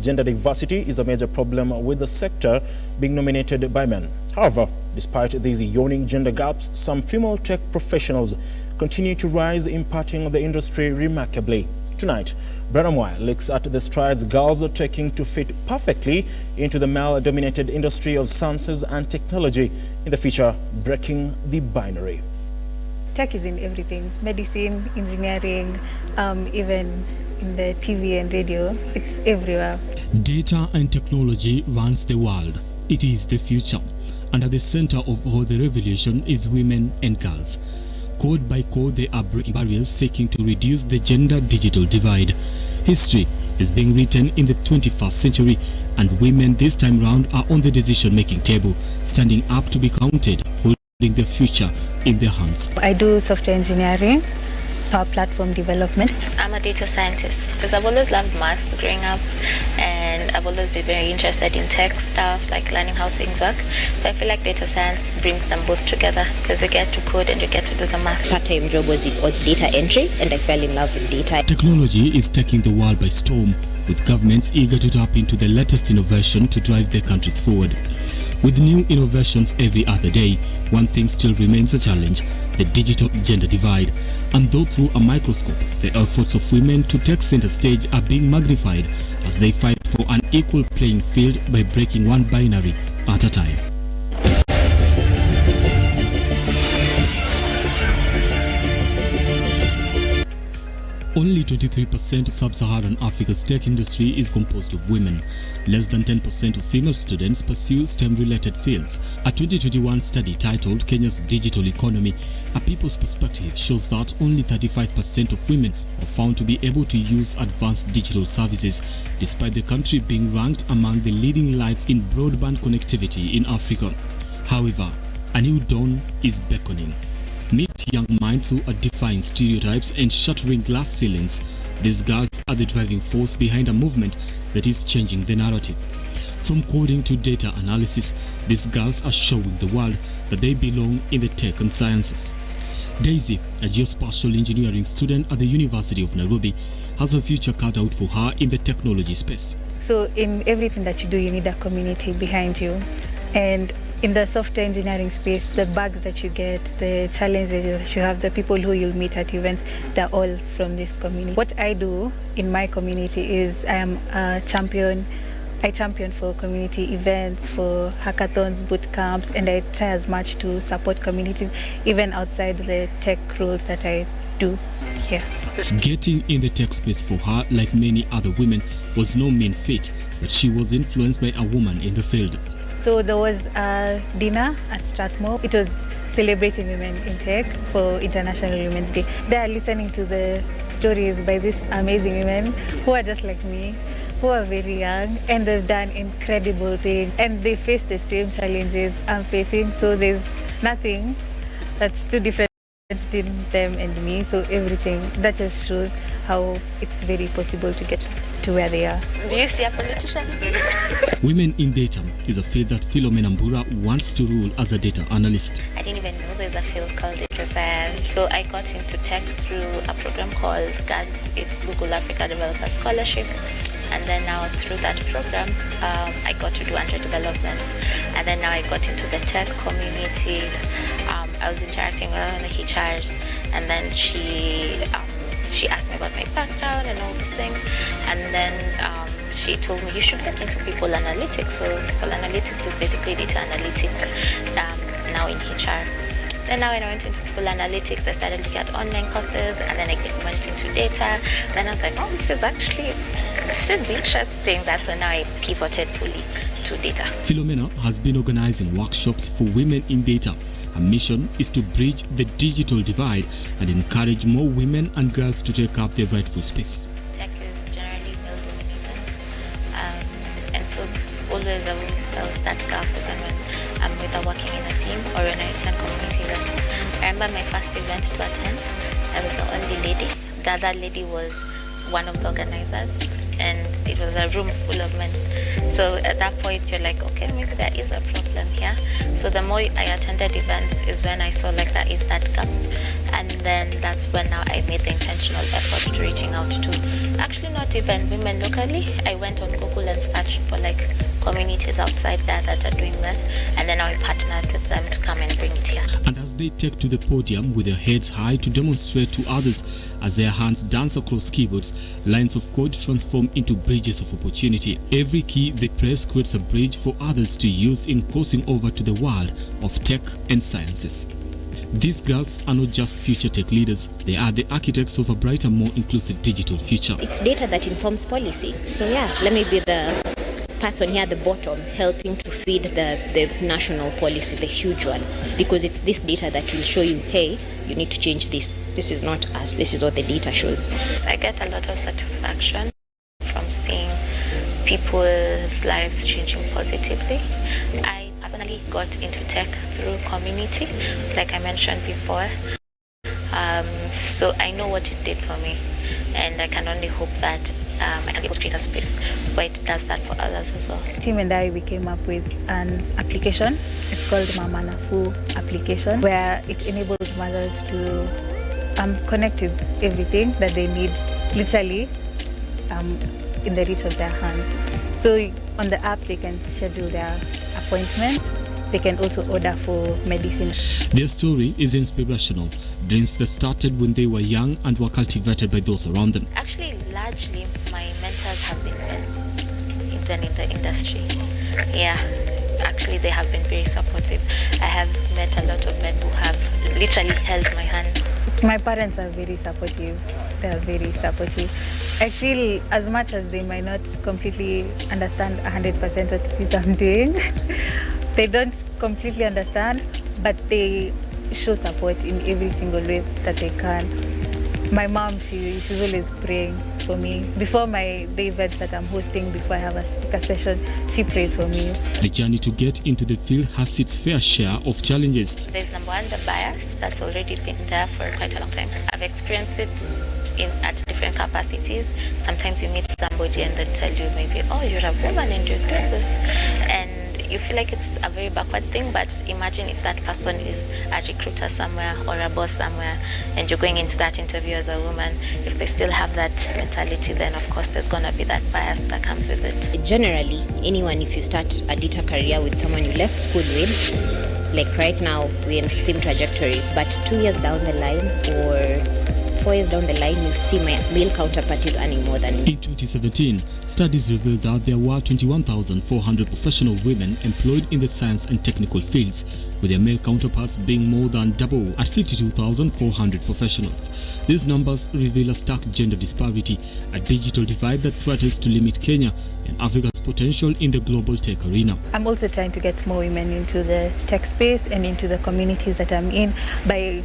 Gender diversity is a major problem with the sector being dominated by men. However, despite these yawning gender gaps, some female tech professionals continue to rise, impacting the industry remarkably. Tonight, Brenham Wire looks at the strides girls are taking to fit perfectly into the male-dominated industry of sciences and technology in the feature Breaking the Binary. Tech is in everything: medicine, engineering, even in the TV and radio. It's everywhere. Data and technology runs the world. It is the future. And at the center of all the revolution is women and girls. Code by code, they are breaking barriers, seeking to reduce the gender-digital divide. History is being written in the 21st century, and women this time round are on the decision-making table, standing up to be counted, holding their future in their hands. I do software engineering, Power Platform development. I'm a data scientist because I've always loved math growing up, and I've always been very interested in tech stuff, like learning how things work. So I feel like data science brings them both together because you get to code and you get to do the math. Part-time job was data entry, and I fell in love with data. Technology is taking the world by storm, with governments eager to tap into the latest innovation to drive their countries forward. With new innovations every other day, one thing still remains a challenge: the digital gender divide. And though through a microscope, the efforts of women to take center stage are being magnified as they fight for an equal playing field by breaking one binary at a time. Only 23% of sub-Saharan Africa's tech industry is composed of women. Less than 10% of female students pursue STEM-related fields. A 2021 study titled Kenya's Digital Economy, A People's Perspective, shows that only 35% of women are found to be able to use advanced digital services, despite the country being ranked among the leading lights in broadband connectivity in Africa. However, a new dawn is beckoning. Meet young minds who are defying stereotypes and shattering glass ceilings. These girls are the driving force behind a movement that is changing the narrative. From coding to data analysis, these girls are showing the world that they belong in the tech and sciences. Daisy, a geospatial engineering student at the University of Nairobi, has a future cut out for her in the technology space. So in everything that you do, you need a community behind you. And in the software engineering space, the bugs that you get, the challenges that you have, the people who you'll meet at events, they're all from this community. What I do in my community is I am a champion. I champion for community events, for hackathons, boot camps, and I try as much to support communities, even outside the tech roles that I do here. Getting in the tech space for her, like many other women, was no mean feat, but she was influenced by a woman in the field. So there was a dinner at Strathmore. It was celebrating women in tech for International Women's Day. They are listening to the stories by these amazing women who are just like me, who are very young, and they've done incredible things, and they face the same challenges I'm facing. So there's nothing that's too different between them and me. So everything that just shows how it's very possible to get to where they are. Do you see a politician? Women in data is a field that Philomena Mbura wants to rule as a data analyst. I didn't even know there's a field called data science. So I got into tech through a program called GADS. It's Google Africa Developer Scholarship. And then now through that program, I got to do Android development. And then now I got into the tech community. I was interacting with one of the HRs, and then she asked me about my background and all those things, and then she told me you should look into people analytics. So people analytics is basically data analytics now in HR. Then now when I went into people analytics, I started looking at online courses, and then I went into data. Then I was like, oh, this is interesting. That's when I pivoted fully to data. Philomena has been organizing workshops for women in data. Her mission is to bridge the digital divide and encourage more women and girls to take up their rightful space. Tech is generally male-dominated, and so I've always felt that gap even when I'm either working in a team or when I attend community events. I remember my first event to attend, I was the only lady. The other lady was one of the organizers, and it was a room full of men. So at that point, you're like, okay, maybe there is a problem here. So the more I attended events is when I saw like there is that gap. And then that's when now I made the intentional efforts to reaching out to actually not even women locally. I went on Google and communities outside there that are doing that, and then I partnered with them to come and bring it here. And as they take to the podium with their heads high to demonstrate to others as their hands dance across keyboards, lines of code transform into bridges of opportunity. Every key they press creates a bridge for others to use in crossing over to the world of tech and sciences. These girls are not just future tech leaders, they are the architects of a brighter, more inclusive digital future. It's data that informs policy. So yeah, let me be the person here at the bottom helping to feed the national policy, the huge one, because it's this data that will show you, hey, you need to change this. This is not us, this is what the data shows. I get a lot of satisfaction from seeing people's lives changing positively. I personally got into tech through community, like I mentioned before. So I know what it did for me, and I can only hope that I can be able to create a space where it does that for others as well. The team and I, we came up with an application. It's called Mama Nafuu application, where it enables mothers to connect with everything that they need, literally in the reach of their hands. So on the app, they can schedule their appointments. They can also order for medicine. Their story is inspirational. Dreams that started when they were young and were cultivated by those around them. Actually, largely, my mentors have been men in the industry. Yeah, actually, they have been very supportive. I have met a lot of men who have literally held my hand. My parents are very supportive. They are very supportive. I feel as much as they might not completely understand 100% what it is I'm doing, they don't completely understand, but they show support in every single way that they can. My mom, she's always praying for me. Before the events that I'm hosting, before I have a speaker session, she prays for me. The journey to get into the field has its fair share of challenges. There's number one, the bias that's already been there for quite a long time. I've experienced it at different capacities. Sometimes you meet somebody and they tell you maybe, oh, you're a woman and you're doing this. And you feel like it's a very backward thing, but imagine if that person is a recruiter somewhere or a boss somewhere and you're going into that interview as a woman. If they still have that mentality, then of course there's going to be that bias that comes with it. Generally, anyone, if you start a data career with someone you left school with, like right now, we're in the same trajectory, but 2 years down the line or 4 years down the line, you see my male counterparts earning more than me. In 2017, studies revealed that there were 21,400 professional women employed in the science and technical fields, with their male counterparts being more than double at 52,400 professionals. These numbers reveal a stark gender disparity, a digital divide that threatens to limit Kenya and Africa's potential in the global tech arena. I'm also trying to get more women into the tech space and into the communities that I'm in by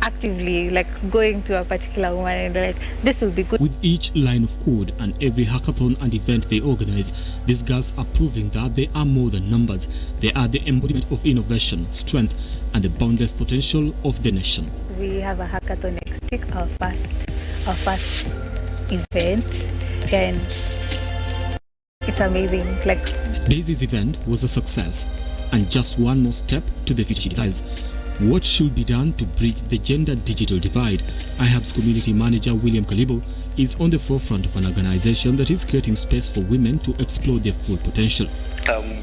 actively going to a particular woman and like, this will be good. With each line of code and every hackathon and event they organize, these girls are proving that they are more than numbers. They are the embodiment of innovation, strength, and the boundless potential of the nation. We have a hackathon next week, our first event, and it's amazing. Daisy's event was a success, and just one more step to the future she desires. What should be done to bridge the gender digital divide? IHAB's community manager William Kalibo is on the forefront of an organization that is creating space for women to explore their full potential.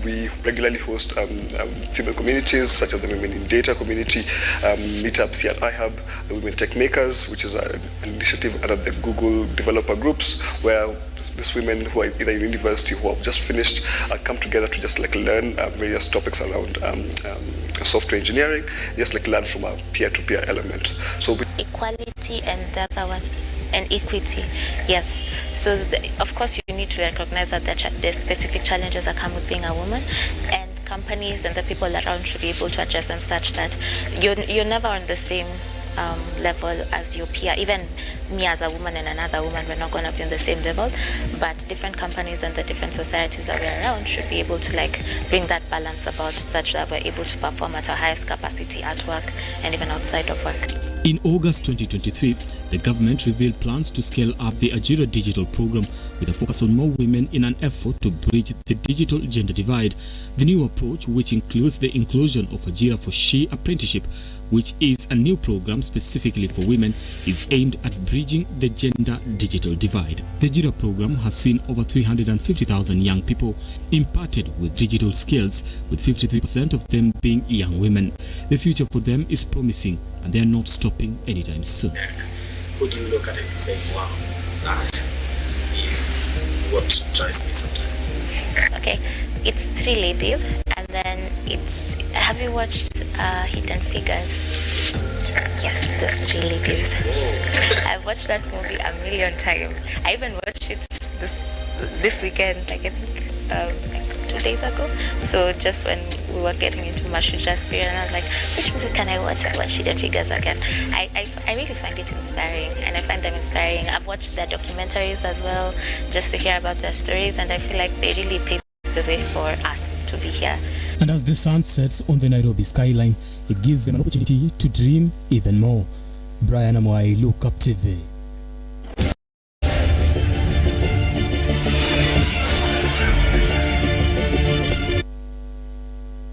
We regularly host female communities, such as the Women in Data community, meetups here at IHAB, the Women Tech Makers, which is an initiative under the Google developer groups, where these women who are either in university who have just finished come together to just learn various topics around software engineering, just learn from a peer-to-peer element. So equality and the other one, and equity, yes. So of course you need to recognize that there's specific challenges that come with being a woman, and companies and the people around should be able to address them such that you're never on the same level as your peer. Even me as a woman and another woman, we're not going to be on the same level, but different companies and the different societies that we're around should be able to bring that balance about such that we're able to perform at our highest capacity at work and even outside of work. In August 2023, the government revealed plans to scale up the Ajira digital program with a focus on more women in an effort to bridge the digital gender divide. The new approach, which includes the inclusion of Ajira for She Apprenticeship, which is a new program specifically for women, is aimed at bridging the gender digital divide. The Ajira program has seen over 350,000 young people imparted with digital skills, with 53% of them being young women. The future for them is promising, and they are not stopping anytime soon. Would you look at it and say, wow, that is what drives me sometimes? Okay, it's 3 ladies, and then it's, have you watched Hidden Figures? Yes, those 3 ladies. I've watched that movie a million times. I even watched it this weekend, like I think like 2 days ago. So just when we were getting into Mashuja's period, and I was like, which movie can I watch? I watch Hidden Figures again. I really find it inspiring, and I find them inspiring. I've watched their documentaries as well, just to hear about their stories, and I feel like they really paved the way for us to be here. And as the sun sets on the Nairobi skyline, it gives them an opportunity to dream even more. Brian Amwai, Look Up TV.